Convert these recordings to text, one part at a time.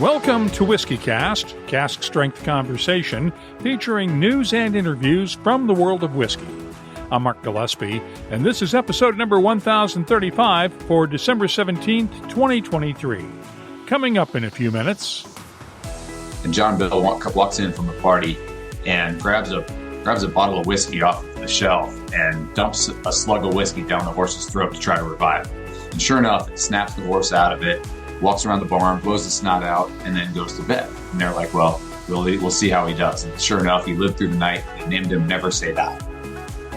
Welcome to WhiskyCast, cask strength conversation featuring news and interviews from the world of whiskey. I'm Mark Gillespie, and this is episode number 1035 for December 17th, 2023. Coming up in a few minutes. And John Bill walks in from a party and grabs a bottle of whiskey off the shelf and dumps a slug of whiskey down the horse's throat to try to revive it. And sure enough, it snaps the horse out of it, walks around the barn, blows the snot out, and then goes to bed. And they're like, well, we'll see how he does. And sure enough, he lived through the night. They named him Never Say Die.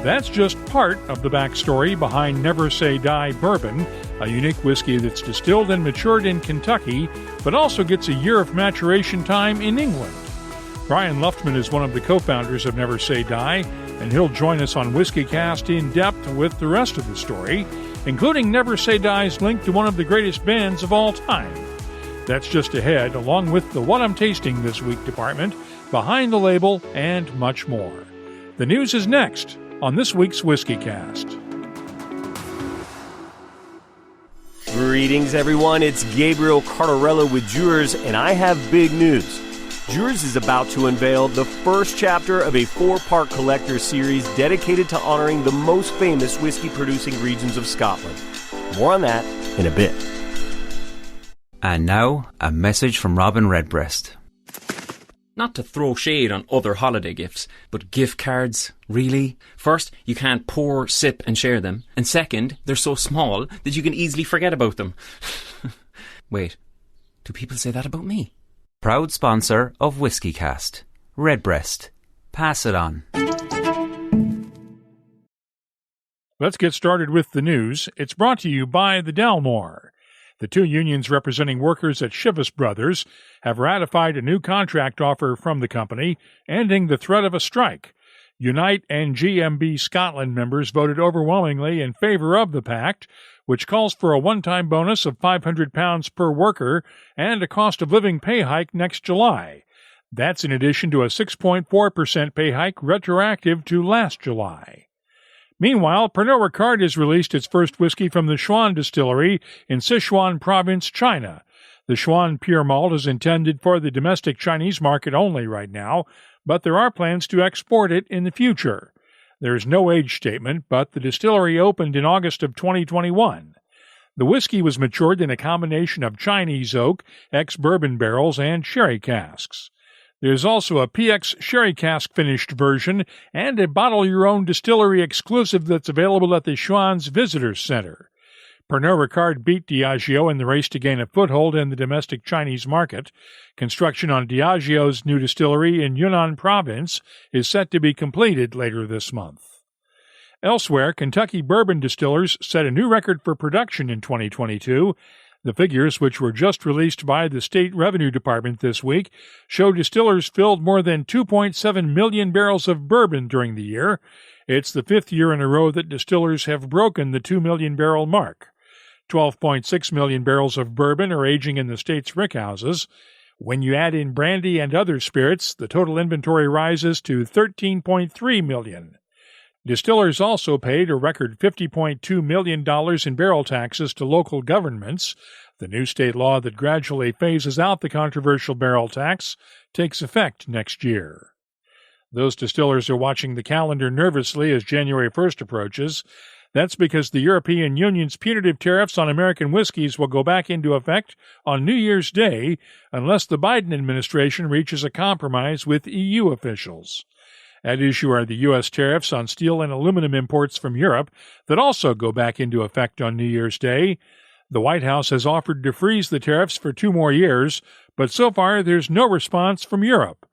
That's just part of the backstory behind Never Say Die Bourbon, a unique whiskey that's distilled and matured in Kentucky, but also gets a year of maturation time in England. Brian Luftman is one of the co-founders of Never Say Die, and he'll join us on WhiskyCast in depth with the rest of the story, including Never Say Die's link to one of the greatest bands of all time. That's just ahead, along with the What I'm Tasting This Week department, Behind the Label, and much more. The news is next on this week's WhiskyCast. Greetings, everyone. It's Gabriel Cardarello with Jewers, and I have big news. Jewers is about to unveil the first chapter of a 4-part collector series dedicated to honoring the most famous whiskey-producing regions of Scotland. More on that in a bit. And now, a message from Robin Redbreast. Not to throw shade on other holiday gifts, but gift cards, really? First, you can't pour, sip and share them. And second, they're so small that you can easily forget about them. Wait, do people say that about me? Proud sponsor of WhiskyCast. Redbreast. Pass it on. Let's get started with the news. It's brought to you by the Dalmore. The two unions representing workers at Chivas Brothers have ratified a new contract offer from the company, ending the threat of a strike. Unite and GMB Scotland members voted overwhelmingly in favor of the pact, which calls for a one-time bonus of £500 per worker and a cost-of-living pay hike next July. That's in addition to a 6.4% pay hike retroactive to last July. Meanwhile, Pernod Ricard has released its first whiskey from the Xuan distillery in Sichuan Province, China. The Xuan Pure Malt is intended for the domestic Chinese market only right now, but there are plans to export it in the future. There is no age statement, but the distillery opened in August of 2021. The whiskey was matured in a combination of Chinese oak, ex-bourbon barrels, and sherry casks. There's also a PX sherry cask finished version and a bottle-your-own distillery exclusive that's available at the Xuan's Visitor Center. Pernod Ricard beat Diageo in the race to gain a foothold in the domestic Chinese market. Construction on Diageo's new distillery in Yunnan Province is set to be completed later this month. Elsewhere, Kentucky bourbon distillers set a new record for production in 2022. The figures, which were just released by the State Revenue Department this week, show distillers filled more than 2.7 million barrels of bourbon during the year. It's the fifth year in a row that distillers have broken the 2 million barrel mark. 12.6 million barrels of bourbon are aging in the state's rickhouses. When you add in brandy and other spirits, the total inventory rises to 13.3 million. Distillers also paid a record $50.2 million in barrel taxes to local governments. The new state law that gradually phases out the controversial barrel tax takes effect next year. Those distillers are watching the calendar nervously as January 1st approaches. That's because the European Union's punitive tariffs on American whiskeys will go back into effect on New Year's Day unless the Biden administration reaches a compromise with EU officials. At issue are the U.S. tariffs on steel and aluminum imports from Europe that also go back into effect on New Year's Day. The White House has offered to freeze the tariffs for 2 more years, but so far there's no response from Europe.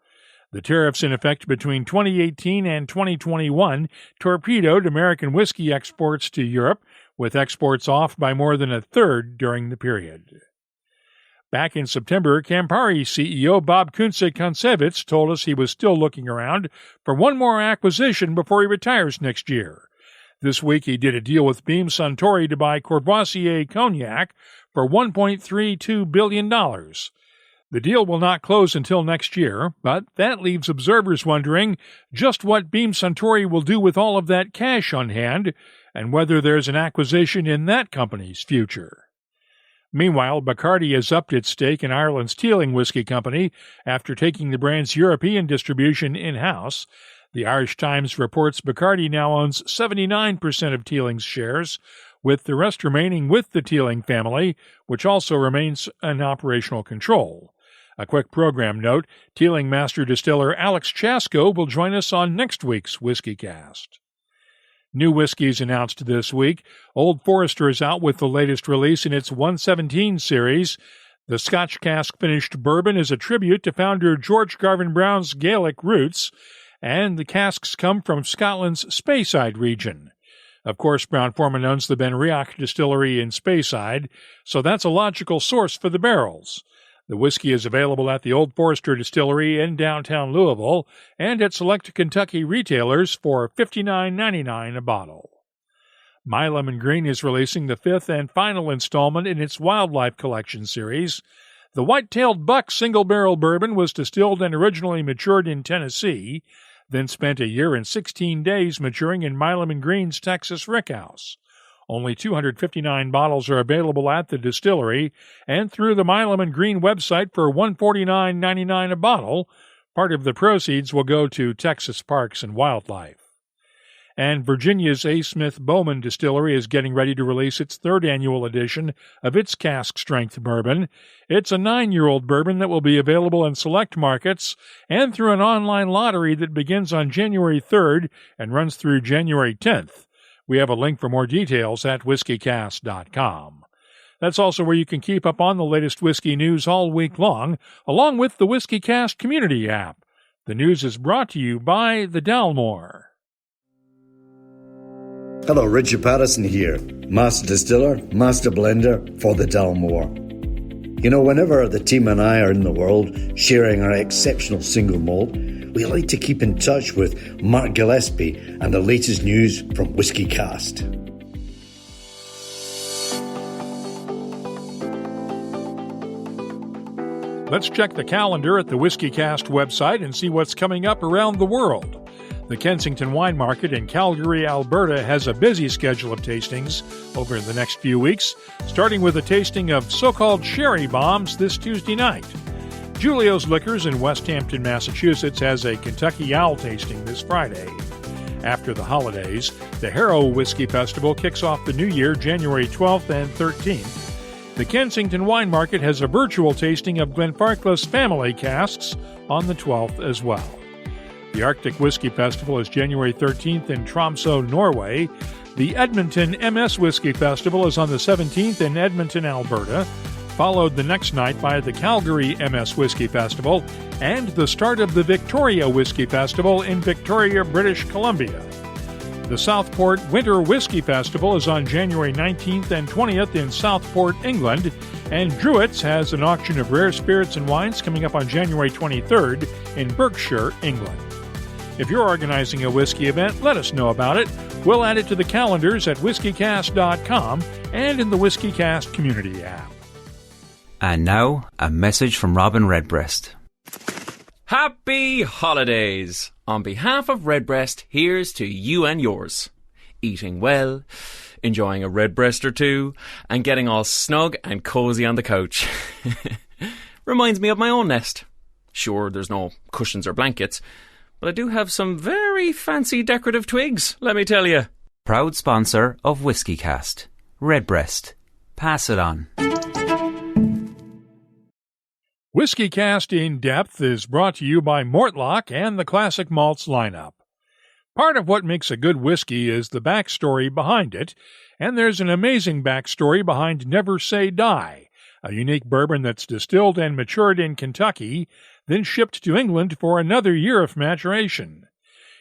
The tariffs in effect between 2018 and 2021 torpedoed American whiskey exports to Europe, with exports off by more than a third during the period. Back in September, Campari CEO Bob Kunze-Concewitz told us he was still looking around for one more acquisition before he retires next year. This week he did a deal with Beam Suntory to buy Courvoisier Cognac for $1.32 billion. The deal will not close until next year, but that leaves observers wondering just what Beam Suntory will do with all of that cash on hand and whether there's an acquisition in that company's future. Meanwhile, Bacardi has upped its stake in Ireland's Teeling Whiskey Company after taking the brand's European distribution in-house. The Irish Times reports Bacardi now owns 79% of Teeling's shares, with the rest remaining with the Teeling family, which also remains in operational control. A quick program note, Teeling Master Distiller Alex Chasko will join us on next week's WhiskyCast. New whiskeys announced this week. Old Forester is out with the latest release in its 117 series. The Scotch cask-finished bourbon is a tribute to founder George Garvin Brown's Gaelic roots, and the casks come from Scotland's Speyside region. Of course, Brown-Forman owns the Benriach distillery in Speyside, so that's a logical source for the barrels. The whiskey is available at the Old Forester Distillery in downtown Louisville and at select Kentucky retailers for $59.99 a bottle. My Lemon Green is releasing the fifth and final installment in its Wildlife Collection series. The White-Tailed Buck single-barrel bourbon was distilled and originally matured in Tennessee, then spent a year and 16 days maturing in My Lemon Green's Texas Rickhouse. Only 259 bottles are available at the distillery and through the My Lemon Green website for $149.99 a bottle. Part of the proceeds will go to Texas Parks and Wildlife. And Virginia's A. Smith Bowman Distillery is getting ready to release its third annual edition of its cask-strength bourbon. It's a 9-year-old bourbon that will be available in select markets and through an online lottery that begins on January 3rd and runs through January 10th. We have a link for more details at whiskeycast.com. That's also where you can keep up on the latest whiskey news all week long, along with the WhiskyCast community app. The news is brought to you by the Dalmore. Hello, Richard Patterson here, Master Distiller, Master Blender for the Dalmore. You know, whenever the team and I are in the world sharing our exceptional single malt, we like to keep in touch with Mark Gillespie and the latest news from WhiskyCast. Let's check the calendar at the WhiskyCast website and see what's coming up around the world. The Kensington Wine Market in Calgary, Alberta has a busy schedule of tastings over the next few weeks, starting with a tasting of so-called sherry bombs this Tuesday night. Julio's Liquors in West Hampton, Massachusetts has a Kentucky Owl tasting this Friday. After the holidays, the Harrow Whiskey Festival kicks off the new year January 12th and 13th. The Kensington Wine Market has a virtual tasting of Glenfarclas family casks on the 12th as well. The Arctic Whiskey Festival is January 13th in Tromsø, Norway. The Edmonton MS Whiskey Festival is on the 17th in Edmonton, Alberta, followed the next night by the Calgary MS Whiskey Festival and the start of the Victoria Whiskey Festival in Victoria, British Columbia. The Southport Winter Whiskey Festival is on January 19th and 20th in Southport, England, and Druitt's has an auction of rare spirits and wines coming up on January 23rd in Berkshire, England. If you're organizing a whiskey event, let us know about it. We'll add it to the calendars at whiskeycast.com and in the WhiskyCast community app. And now, a message from Robin Redbreast. Happy holidays! On behalf of Redbreast, here's to you and yours. Eating well, enjoying a redbreast or two, and getting all snug and cosy on the couch. Reminds me of my own nest. Sure, there's no cushions or blankets, but I do have some very fancy decorative twigs, let me tell you. Proud sponsor of WhiskyCast. Redbreast. Pass it on. WhiskyCast In Depth is brought to you by Mortlock and the Classic Malts lineup. Part of what makes a good whiskey is the backstory behind it, and there's an amazing backstory behind Never Say Die, a unique bourbon that's distilled and matured in Kentucky, then shipped to England for another year of maturation.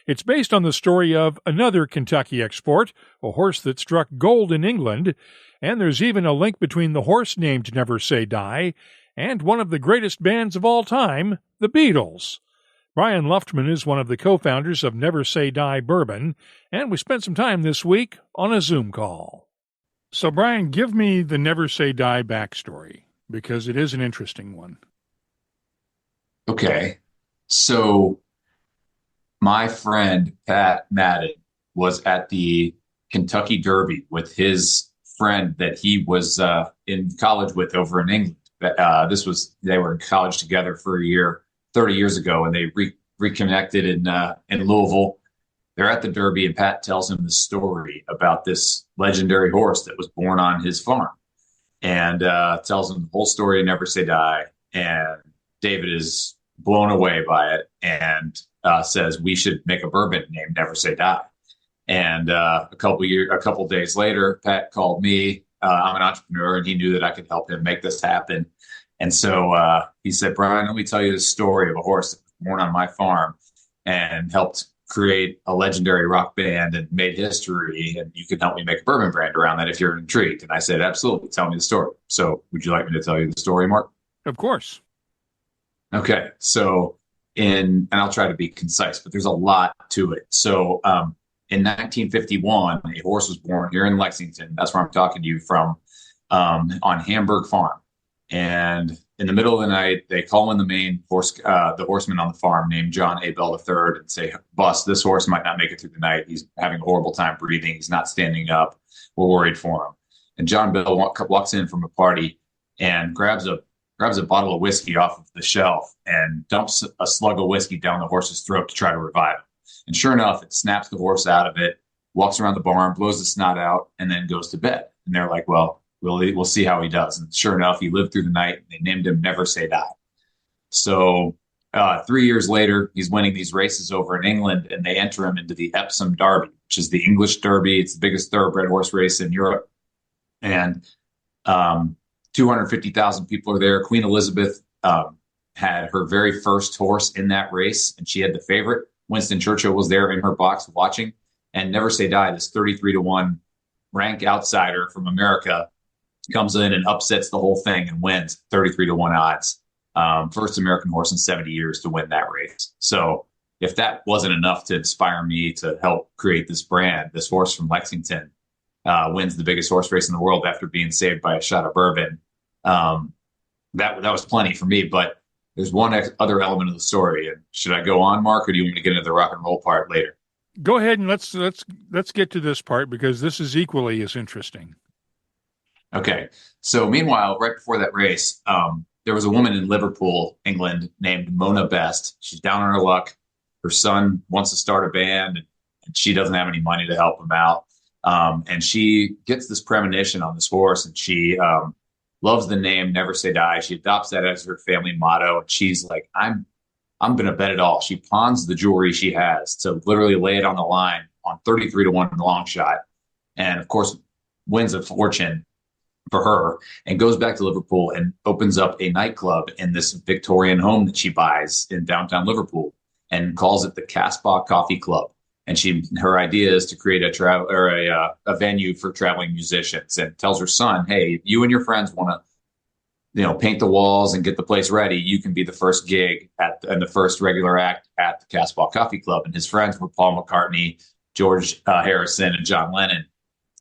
It's based on the story of another Kentucky export, a horse that struck gold in England, and there's even a link between the horse named Never Say Die and one of the greatest bands of all time, the Beatles. Brian Luftman is one of the co-founders of Never Say Die Bourbon, and we spent some time this week on a Zoom call. So, Brian, give me the Never Say Die backstory, because it is an interesting one. Okay. So, my friend, Pat Madden, was at the Kentucky Derby with his friend that he was in college with over in England. They were in college together for a year 30 years ago, and they reconnected in Louisville. They're at the Derby, and Pat tells him the story about this legendary horse that was born on his farm, and tells him the whole story of Never Say Die. And David is blown away by it and says we should make a bourbon named Never Say Die. And a couple days later, Pat called me. I'm an entrepreneur, and he knew that I could help him make this happen. And so he said, Brian, let me tell you the story of a horse that was born on my farm and helped create a legendary rock band and made history. And you can help me make a bourbon brand around that if you're intrigued. And I said, absolutely. Tell me the story. So would you like me to tell you the story, Mark? Of course. Okay. So and I'll try to be concise, but there's a lot to it. So in 1951, a horse was born here in Lexington. That's where I'm talking to you from, on Hamburg Farm. And in the middle of the night, they call in the main horse, the horseman on the farm named John A. Bell III, and say, boss, this horse might not make it through the night. He's having a horrible time breathing. He's not standing up. We're worried for him. And John Bell walks in from a party and grabs a bottle of whiskey off of the shelf and dumps a slug of whiskey down the horse's throat to try to revive him. And sure enough, it snaps the horse out of it, walks around the barn, blows the snot out, and then goes to bed. And they're like, well, we'll see how he does. And sure enough, he lived through the night, and they named him Never Say Die. So 3 years later, he's winning these races over in England, and they enter him into the Epsom Derby, which is the English Derby. It's the biggest thoroughbred horse race in Europe. And 250,000 people are there. Queen Elizabeth had her very first horse in that race, and she had the favorite. Winston Churchill was there in her box watching. And Never Say Die, this 33-1 rank outsider from America, comes in and upsets the whole thing and wins 33-1 odds. First American horse in 70 years to win that race. So if that wasn't enough to inspire me to help create this brand, this horse from Lexington wins the biggest horse race in the world after being saved by a shot of bourbon. That was plenty for me, but there's one other element of the story. And should I go on, Mark, or do you want me to get into the rock and roll part later? Go ahead and let's get to this part, because this is equally as interesting. Okay. So meanwhile, right before that race, there was a woman in Liverpool, England, named Mona Best. She's down on her luck. Her son wants to start a band, and she doesn't have any money to help him out. And she gets this premonition on this horse, and she loves the name Never Say Die. She adopts that as her family motto. And she's like, I'm going to bet it all. She pawns the jewelry she has to literally lay it on the line on 33-1 in the long shot. And of course, wins a fortune for her, and goes back to Liverpool and opens up a nightclub in this Victorian home that she buys in downtown Liverpool, and calls it the Casbah Coffee Club. And her idea is to create a venue for traveling musicians, and tells her son, hey, if you and your friends want to, paint the walls and get the place ready, you can be the first gig and the first regular act at the Casbah Coffee Club. And his friends were Paul McCartney, George Harrison, and John Lennon.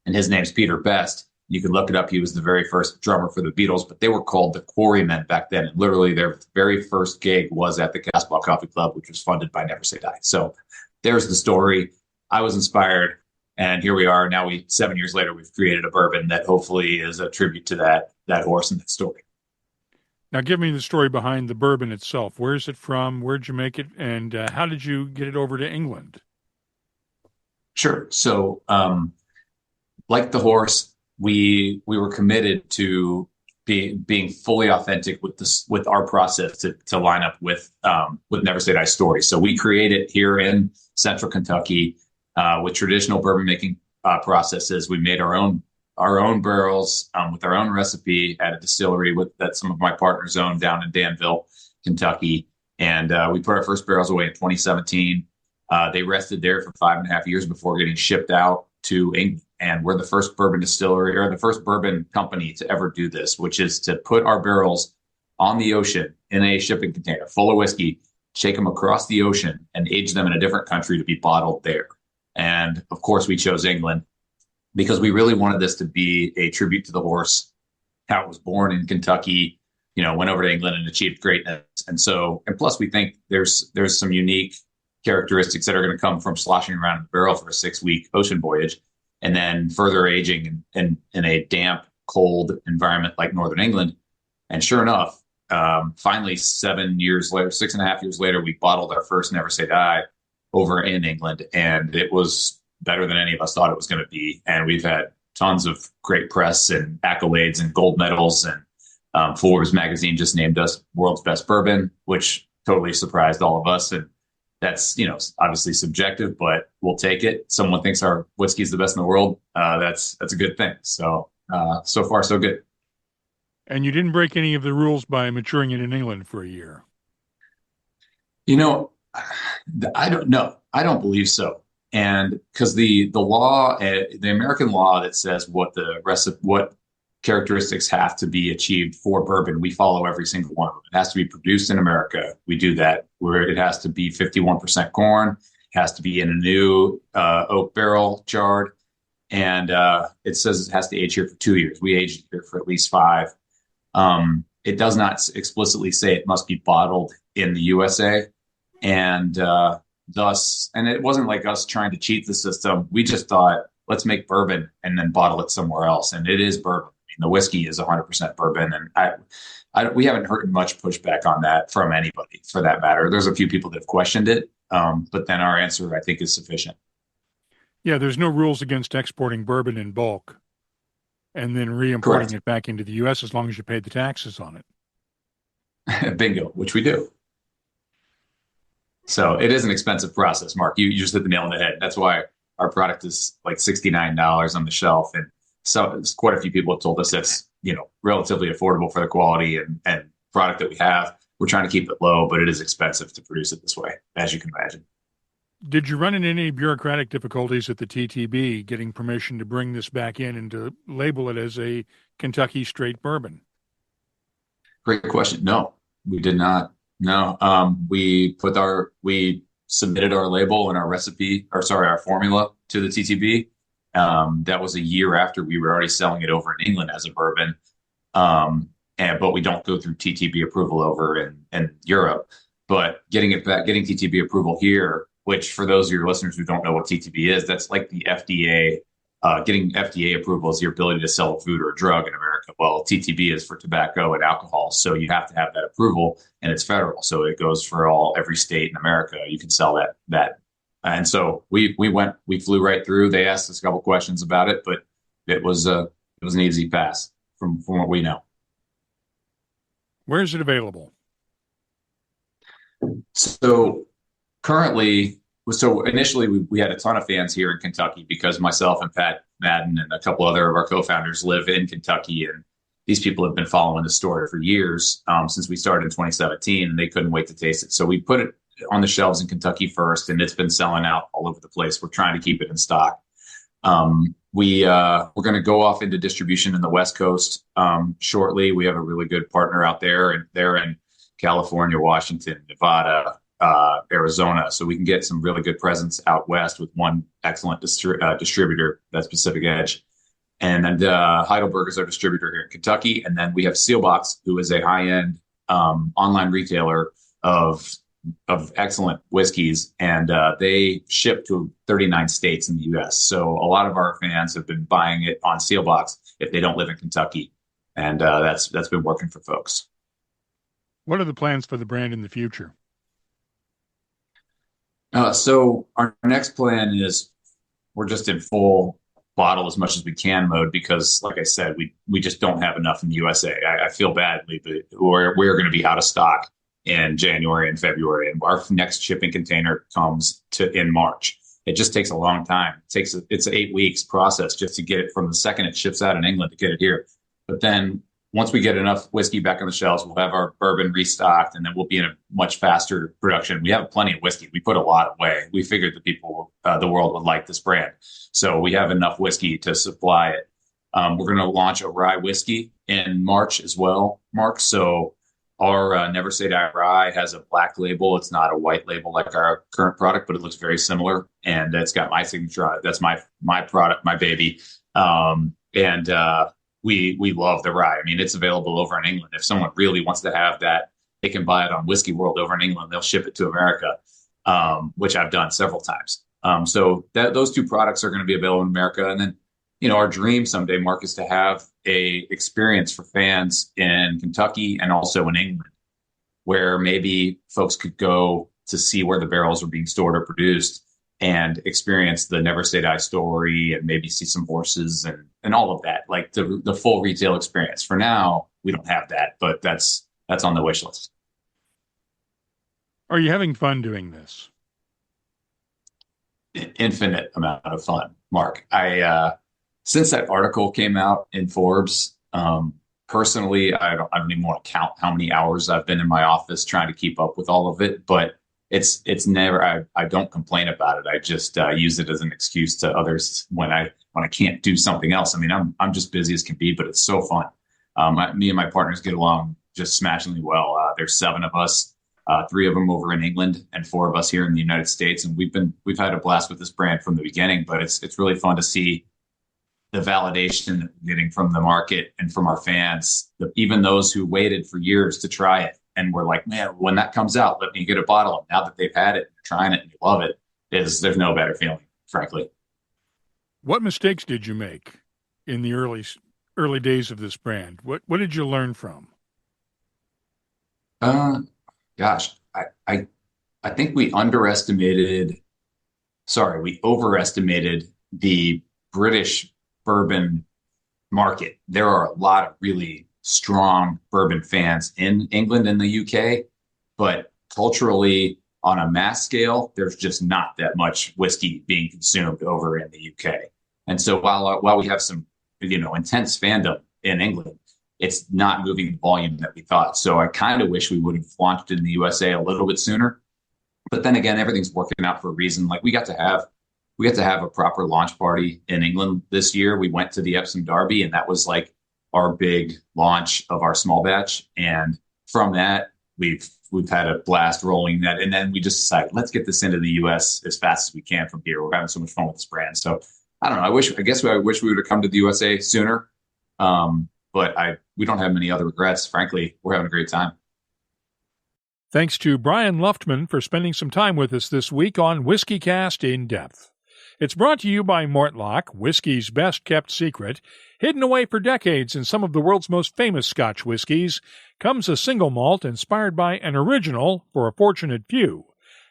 And his name's Peter Best. You can look it up. He was the very first drummer for the Beatles, but they were called the Quarrymen back then. And literally their very first gig was at the Casbah Coffee Club, which was funded by Never Say Die. So there's the story. I was inspired, and here we are. Now 7 years later, we've created a bourbon that hopefully is a tribute to that horse and that story. Now give me the story behind the bourbon itself. Where's it from? Where'd you make it? And how did you get it over to England? Sure. So like the horse, we were committed to being fully authentic with our process to line up with Never Say Die story. So we created here in Central Kentucky with traditional bourbon making processes. We made our own barrels with our own recipe at a distillery that some of my partners own down in Danville, Kentucky. And we put our first barrels away in 2017. They rested there for 5.5 years before getting shipped out to England. And we're the first bourbon distillery, or the first bourbon company to ever do this, which is to put our barrels on the ocean in a shipping container full of whiskey, take them across the ocean, and age them in a different country to be bottled there. And of course, we chose England because we really wanted this to be a tribute to the horse, how it was born in Kentucky, went over to England and achieved greatness. And plus we think there's some unique characteristics that are going to come from sloshing around in the barrel for a 6-week ocean voyage. and then further aging in a damp, cold environment like Northern England. And sure enough, finally 7 years later, 6.5 years later, we bottled our first Never Say Die over in England, and it was better than any of us thought it was going to be. And we've had tons of great press and accolades and gold medals, and Forbes magazine just named us world's best bourbon, which totally surprised all of us. And that's, obviously subjective, but we'll take it. Someone thinks our whiskey is the best in the world. That's a good thing. So, so far, so good. And you didn't break any of the rules by maturing it in England for a year. I don't know. I don't believe so. And because the law, the American law that says what characteristics have to be achieved for bourbon, we follow every single one of them. It has to be produced in America. We do that. Where it has to be 51% corn, it has to be in a new oak barrel jarred, and it says it has to age here for 2 years. We aged here for at least 5. It does not explicitly say it must be bottled in the USA, and thus, and it wasn't like us trying to cheat the system. We just thought, let's make bourbon and then bottle it somewhere else, and it is bourbon. The whiskey is 100% bourbon, and we haven't heard much pushback on that from anybody, for that matter. There's a few people that have questioned it, but then our answer, I think, is sufficient. Yeah, there's no rules against exporting bourbon in bulk and then re-importing it back into the U.S. as long as you paid the taxes on it. Bingo, which we do. So it is an expensive process, Mark. You just hit the nail on the head. That's why our product is like $69 on the shelf, and so quite a few people have told us that's, relatively affordable for the quality and product that we have. We're trying to keep it low, but it is expensive to produce it this way, as you can imagine. Did you run into any bureaucratic difficulties at the TTB getting permission to bring this back in and to label it as a Kentucky straight bourbon? Great question. No, we did not. No, we submitted our label and our formula to the TTB. That was a year after we were already selling it over in England as a bourbon. But we don't go through TTB approval over in Europe. But getting TTB approval here, which for those of your listeners who don't know what TTB is, that's like the FDA. Getting FDA approval is your ability to sell a food or a drug in America. Well, TTB is for tobacco and alcohol. So you have to have that approval, and it's federal. So it goes for every state in America. You can sell that. And so we flew right through. They asked us a couple questions about it, but it was an easy pass from what we know. Where is it available? So initially we had a ton of fans here in Kentucky because myself and Pat Madden and a couple other of our co-founders live in Kentucky, and these people have been following the story for years, since we started in 2017, and they couldn't wait to taste it. So we put it on the shelves in Kentucky first, and it's been selling out all over the place. We're trying to keep it in stock. We're going to go off into distribution in the West Coast shortly. We have a really good partner out there, and they're in California, Washington, Nevada, Arizona. So we can get some really good presence out west with one excellent distributor, that's Pacific Edge. And then Heidelberg is our distributor here in Kentucky. And then we have Sealbox, who is a high-end online retailer of excellent whiskeys, and they ship to 39 states in the U.S. So a lot of our fans have been buying it on Sealbox if they don't live in Kentucky, and that's been working for folks. What are the plans for the brand in the future? So our next plan is we're just in full bottle as much as we can mode because, like I said, we just don't have enough in the USA. I feel badly, but we're going to be out of stock in January and February, and our next shipping container comes in March. It just takes a long time. It's an 8 weeks process just to get it from the second it ships out in England to get it here. But then once we get enough whiskey back on the shelves, we'll have our bourbon restocked, and then we'll be in a much faster production. We have plenty of whiskey. We put a lot away. We figured the world would like this brand. So we have enough whiskey to supply it. We're going to launch a rye whiskey in March as well, Mark. So our Never Say Die Rye has a black label. It's not a white label like our current product, but it looks very similar. And it's got my signature on it. That's my product, my baby. We love the rye. I mean, it's available over in England. If someone really wants to have that, they can buy it on Whiskey World over in England. They'll ship it to America, which I've done several times. So those two products are going to be available in America. And then, our dream someday, Mark, is to have a experience for fans in Kentucky and also in England, where maybe folks could go to see where the barrels are being stored or produced and experience the Never Say Die story and maybe see some horses and all of that, like the full retail experience. For now, we don't have that, but that's on the wish list. Are you having fun doing this? Infinite amount of fun, Mark. Since that article came out in Forbes, personally, I don't even want to count how many hours I've been in my office trying to keep up with all of it, but it's never, I don't complain about it. I just use it as an excuse to others when I can't do something else. I mean, I'm just busy as can be, but it's so fun. Me and my partners get along just smashingly well. There's 7 of us, 3 of them over in England and 4 of us here in the United States. And we've had a blast with this brand from the beginning, but it's really fun to see the validation that we're getting from the market and from our fans, even those who waited for years to try it. And we're like, man, when that comes out, let me get a bottle. And now that they've had it, they're trying it, and you love it, there's no better feeling, frankly. What mistakes did you make in the early days of this brand? What did you learn from? Gosh, I think we overestimated the British bourbon market. There are a lot of really strong bourbon fans in England and the UK, but culturally, on a mass scale, there's just not that much whiskey being consumed over in the UK. And so while we have some, intense fandom in England, it's not moving the volume that we thought. So I kind of wish we would have launched in the USA a little bit sooner. But then again, everything's working out for a reason. Like we got to have a proper launch party in England this year. We went to the Epsom Derby, and that was like our big launch of our small batch. And from that, we've had a blast rolling that. And then we just decided, let's get this into the US as fast as we can from here. We're having so much fun with this brand. So I don't know. I wish we would have come to the USA sooner. But we don't have many other regrets. Frankly, we're having a great time. Thanks to Brian Luftman for spending some time with us this week on WhiskyCast In Depth. It's brought to you by Mortlach, whiskey's best-kept secret. Hidden away for decades in some of the world's most famous Scotch whiskies, comes a single malt inspired by an original for a fortunate few.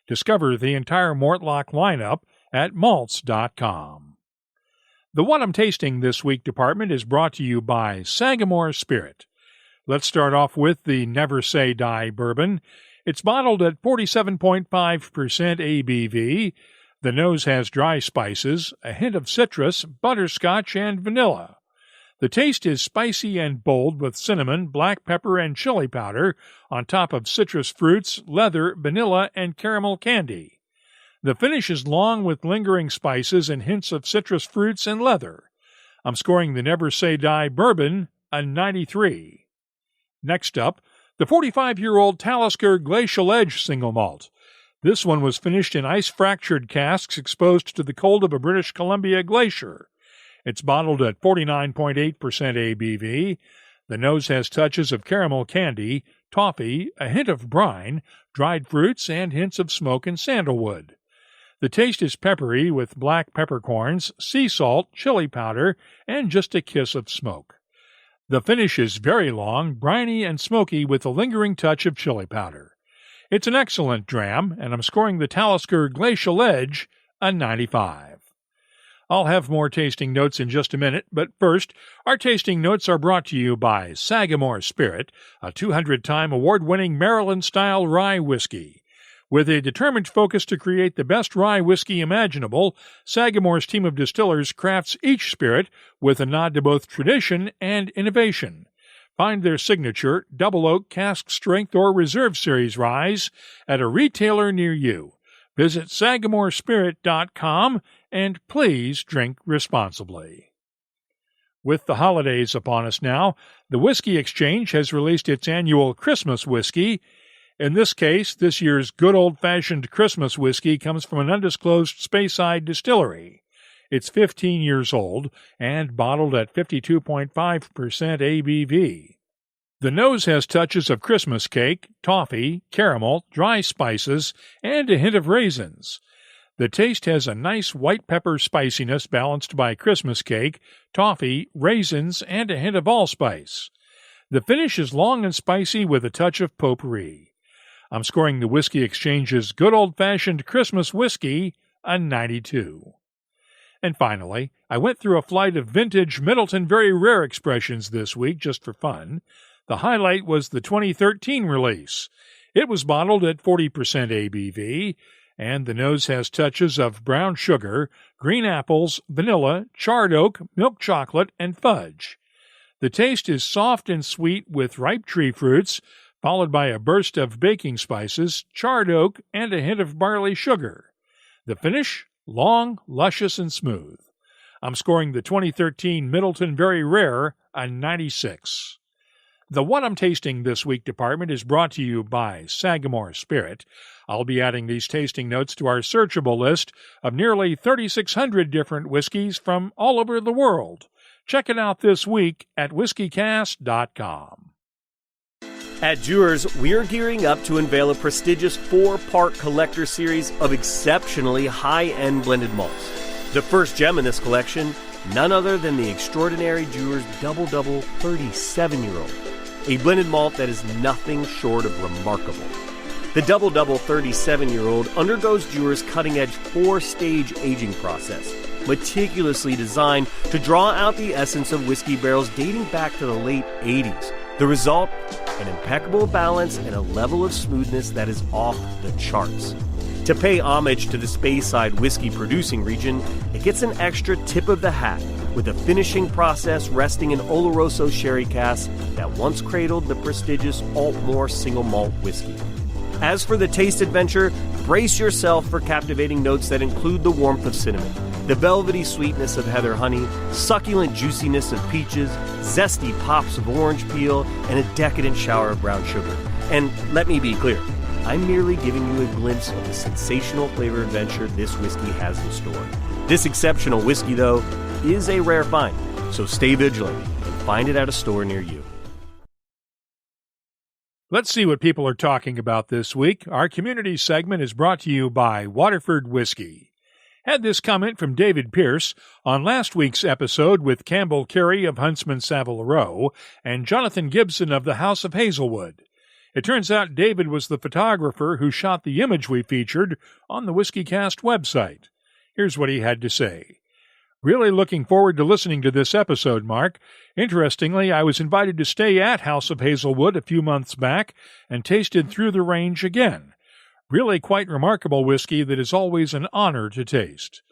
Discover the entire Mortlach lineup at malts.com. The What I'm Tasting This Week department is brought to you by Sagamore Spirit. Let's start off with the Never Say Die Bourbon. It's bottled at 47.5% ABV. The nose has dry spices, a hint of citrus, butterscotch, and vanilla. The taste is spicy and bold with cinnamon, black pepper, and chili powder on top of citrus fruits, leather, vanilla, and caramel candy. The finish is long with lingering spices and hints of citrus fruits and leather. I'm scoring the Never Say Die Bourbon a 93. Next up, the 45-year-old Talisker Glacial Edge single malt. This one was finished in ice-fractured casks exposed to the cold of a British Columbia glacier. It's bottled at 49.8% ABV. The nose has touches of caramel candy, toffee, a hint of brine, dried fruits, and hints of smoke and sandalwood. The taste is peppery with black peppercorns, sea salt, chili powder, and just a kiss of smoke. The finish is very long, briny, and smoky with a lingering touch of chili powder. It's an excellent dram, and I'm scoring the Talisker Glacial Edge a 95. I'll have more tasting notes in just a minute, but first, our tasting notes are brought to you by Sagamore Spirit, a 200-time award-winning Maryland-style rye whiskey. With a determined focus to create the best rye whiskey imaginable, Sagamore's team of distillers crafts each spirit with a nod to both tradition and innovation. Find their signature Double Oak, Cask Strength, or Reserve Series ryes at a retailer near you. Visit SagamoreSpirit.com and please drink responsibly. With the holidays upon us now, the Whiskey Exchange has released its annual Christmas whiskey. In this case, this year's good old-fashioned Christmas whiskey comes from an undisclosed Speyside distillery. It's 15 years old and bottled at 52.5% ABV. The nose has touches of Christmas cake, toffee, caramel, dry spices, and a hint of raisins. The taste has a nice white pepper spiciness balanced by Christmas cake, toffee, raisins, and a hint of allspice. The finish is long and spicy with a touch of potpourri. I'm scoring the Whiskey Exchange's good old-fashioned Christmas whiskey a 92. And finally, I went through a flight of vintage Middleton Very Rare expressions this week just for fun. The highlight was the 2013 release. It was bottled at 40% ABV, and the nose has touches of brown sugar, green apples, vanilla, charred oak, milk chocolate, and fudge. The taste is soft and sweet with ripe tree fruits, followed by a burst of baking spices, charred oak, and a hint of barley sugar. The finish? Long, luscious, and smooth. I'm scoring the 2013 Middleton Very Rare a 96. The What I'm Tasting This Week department is brought to you by Sagamore Spirit. I'll be adding these tasting notes to our searchable list of nearly 3,600 different whiskeys from all over the world. Check it out this week at whiskeycast.com. At Dewar's, we are gearing up to unveil a prestigious 4-part collector series of exceptionally high-end blended malts. The first gem in this collection, none other than the extraordinary Dewar's Double 37-year-old, a blended malt that is nothing short of remarkable. The Double 37-year-old undergoes Dewar's cutting-edge 4-stage aging process, meticulously designed to draw out the essence of whiskey barrels dating back to the late 80s. The result? An impeccable balance and a level of smoothness that is off the charts. To pay homage to the Speyside whiskey producing region, it gets an extra tip of the hat with a finishing process resting in Oloroso sherry casks that once cradled the prestigious Altmore single malt whiskey. As for the taste adventure, brace yourself for captivating notes that include the warmth of cinnamon, the velvety sweetness of heather honey, succulent juiciness of peaches, zesty pops of orange peel, and a decadent shower of brown sugar. And let me be clear, I'm merely giving you a glimpse of the sensational flavor adventure this whiskey has in store. This exceptional whiskey, though, is a rare find, so stay vigilant and find it at a store near you. Let's see what people are talking about this week. Our community segment is brought to you by Waterford Whiskey. Had this comment from David Pierce on last week's episode with Campbell Carey of Huntsman Savile Row and Jonathan Gibson of the House of Hazelwood. It turns out David was the photographer who shot the image we featured on the WhiskyCast website. Here's what he had to say. Really looking forward to listening to this episode, Mark. Interestingly, I was invited to stay at House of Hazelwood a few months back and tasted through the range again. Really quite remarkable whiskey that is always an honor to taste.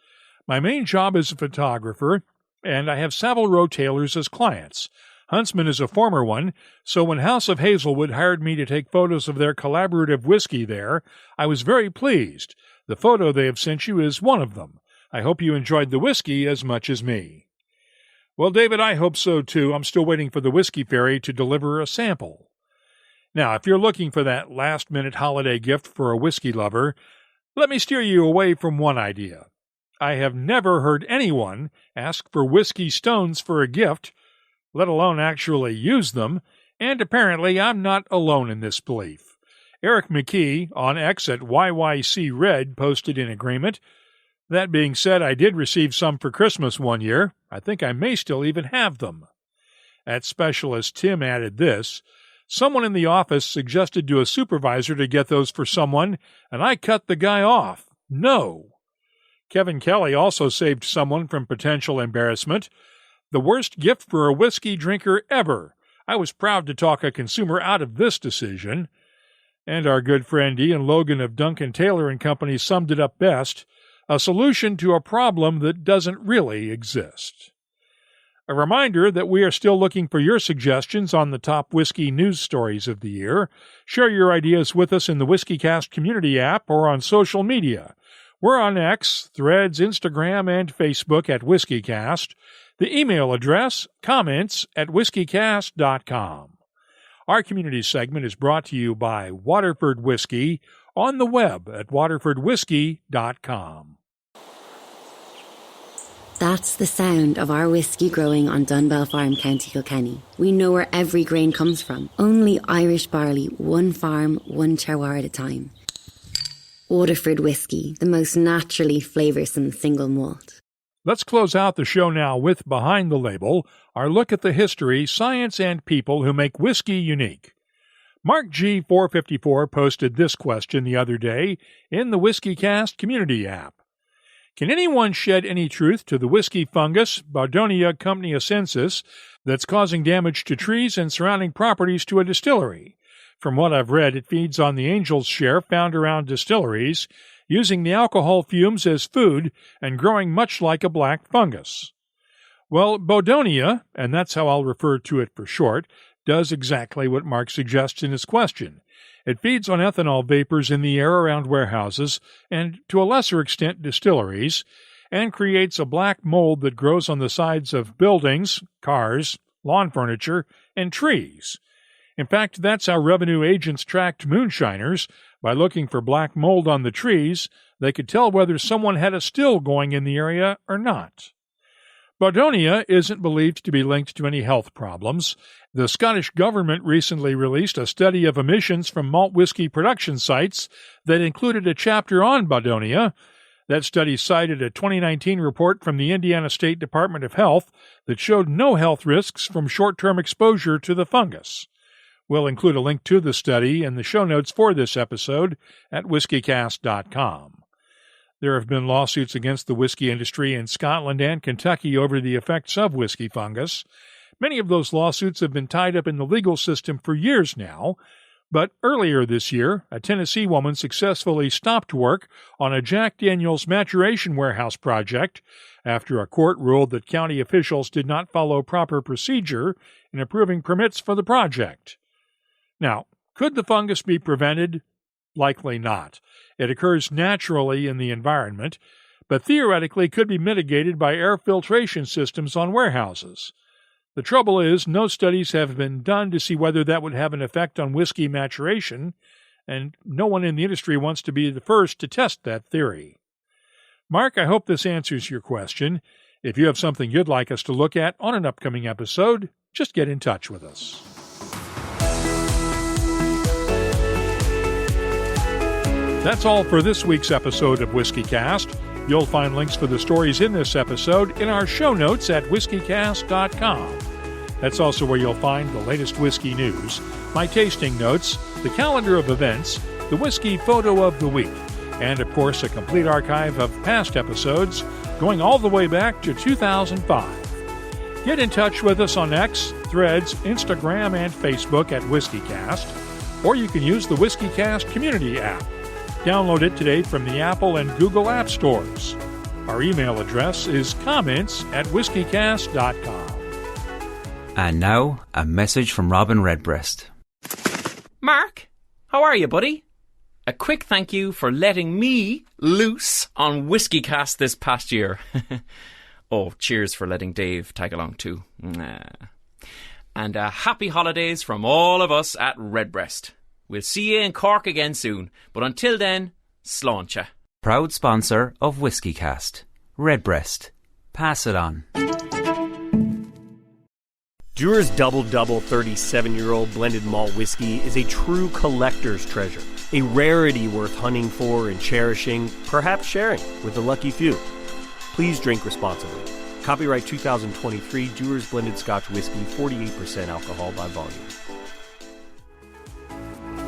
My main job is a photographer, and I have Savile Row tailors as clients. Huntsman is a former one, so when House of Hazelwood hired me to take photos of their collaborative whiskey there, I was very pleased. The photo they have sent you is one of them. I hope you enjoyed the whiskey as much as me. Well, David, I hope so too. I'm still waiting for the Whiskey Fairy to deliver a sample. Now, if you're looking for that last-minute holiday gift for a whiskey lover, let me steer you away from one idea. I have never heard anyone ask for whiskey stones for a gift, let alone actually use them, and apparently I'm not alone in this belief. Eric McKee on X at YYCRed posted in agreement. That being said, I did receive some for Christmas one year. I think I may still even have them. At Specialist Tim added this. Someone in the office suggested to a supervisor to get those for someone, and I cut the guy off. No. Kevin Kelly also saved someone from potential embarrassment. The worst gift for a whiskey drinker ever. I was proud to talk a consumer out of this decision. And our good friend Ian Logan of Duncan Taylor & Company summed it up best. A solution to a problem that doesn't really exist. A reminder that we are still looking for your suggestions on the top whiskey news stories of the year. Share your ideas with us in the WhiskyCast community app or on social media. We're on X, Threads, Instagram, and Facebook at WhiskyCast. The email address, comments@whiskeycast.com. Our community segment is brought to you by Waterford Whiskey on the web at waterfordwhiskey.com. That's the sound of our whiskey growing on Dunbell Farm, County Kilkenny. We know where every grain comes from. Only Irish barley, one farm, one terroir at a time. Waterford whiskey, the most naturally flavoursome single malt. Let's close out the show now with Behind the Label, our look at the history, science, and people who make whiskey unique. Mark G454 posted this question the other day in the WhiskyCast community app. Can anyone shed any truth to the whiskey fungus, Baudonia compneacensis, that's causing damage to trees and surrounding properties to a distillery? From what I've read, it feeds on the angel's share found around distilleries, using the alcohol fumes as food and growing much like a black fungus. Well, Baudonia, and that's how I'll refer to it for short, does exactly what Mark suggests in his question. It feeds on ethanol vapors in the air around warehouses and, to a lesser extent, distilleries, and creates a black mold that grows on the sides of buildings, cars, lawn furniture, and trees. In fact, that's how revenue agents tracked moonshiners. By looking for black mold on the trees, they could tell whether someone had a still going in the area or not. Baudonia isn't believed to be linked to any health problems. The Scottish government recently released a study of emissions from malt whiskey production sites that included a chapter on Baudonia. That study cited a 2019 report from the Indiana State Department of Health that showed no health risks from short-term exposure to the fungus. We'll include a link to the study in the show notes for this episode at whiskeycast.com. There have been lawsuits against the whiskey industry in Scotland and Kentucky over the effects of whiskey fungus. Many of those lawsuits have been tied up in the legal system for years now, but earlier this year, a Tennessee woman successfully stopped work on a Jack Daniel's maturation warehouse project after a court ruled that county officials did not follow proper procedure in approving permits for the project. Now, could the fungus be prevented? Likely not. It occurs naturally in the environment, but theoretically could be mitigated by air filtration systems on warehouses. The trouble is, no studies have been done to see whether that would have an effect on whiskey maturation, and no one in the industry wants to be the first to test that theory. Mark, I hope this answers your question. If you have something you'd like us to look at on an upcoming episode, just get in touch with us. That's all for this week's episode of WhiskyCast. You'll find links for the stories in this episode in our show notes at whiskeycast.com. That's also where you'll find the latest whiskey news, my tasting notes, the calendar of events, the whiskey photo of the week, and, of course, a complete archive of past episodes going all the way back to 2005. Get in touch with us on X, Threads, Instagram, and Facebook at WhiskyCast, or you can use the WhiskyCast community app. Download it today from the Apple and Google App Stores. Our email address is comments@whiskeycast.com. And now, a message from Robin Redbreast. Mark, how are you, buddy? A quick thank you for letting me loose on WhiskyCast this past year. Oh, cheers for letting Dave tag along too. And happy holidays from all of us at Redbreast. We'll see you in Cork again soon, but until then, sláinte. Proud sponsor of WhiskyCast. Redbreast. Pass it on. Dewar's Double 37-year-old blended malt whiskey is a true collector's treasure, a rarity worth hunting for and cherishing, perhaps sharing with the lucky few. Please drink responsibly. Copyright 2023 Dewar's Blended Scotch Whiskey, 48% alcohol by volume.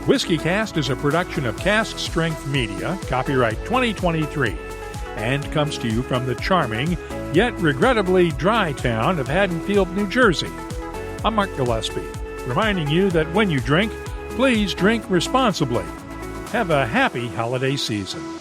WhiskyCast is a production of Cask Strength Media, copyright 2023, and comes to you from the charming, yet regrettably dry town of Haddonfield, New Jersey. I'm Mark Gillespie, reminding you that when you drink, please drink responsibly. Have a happy holiday season.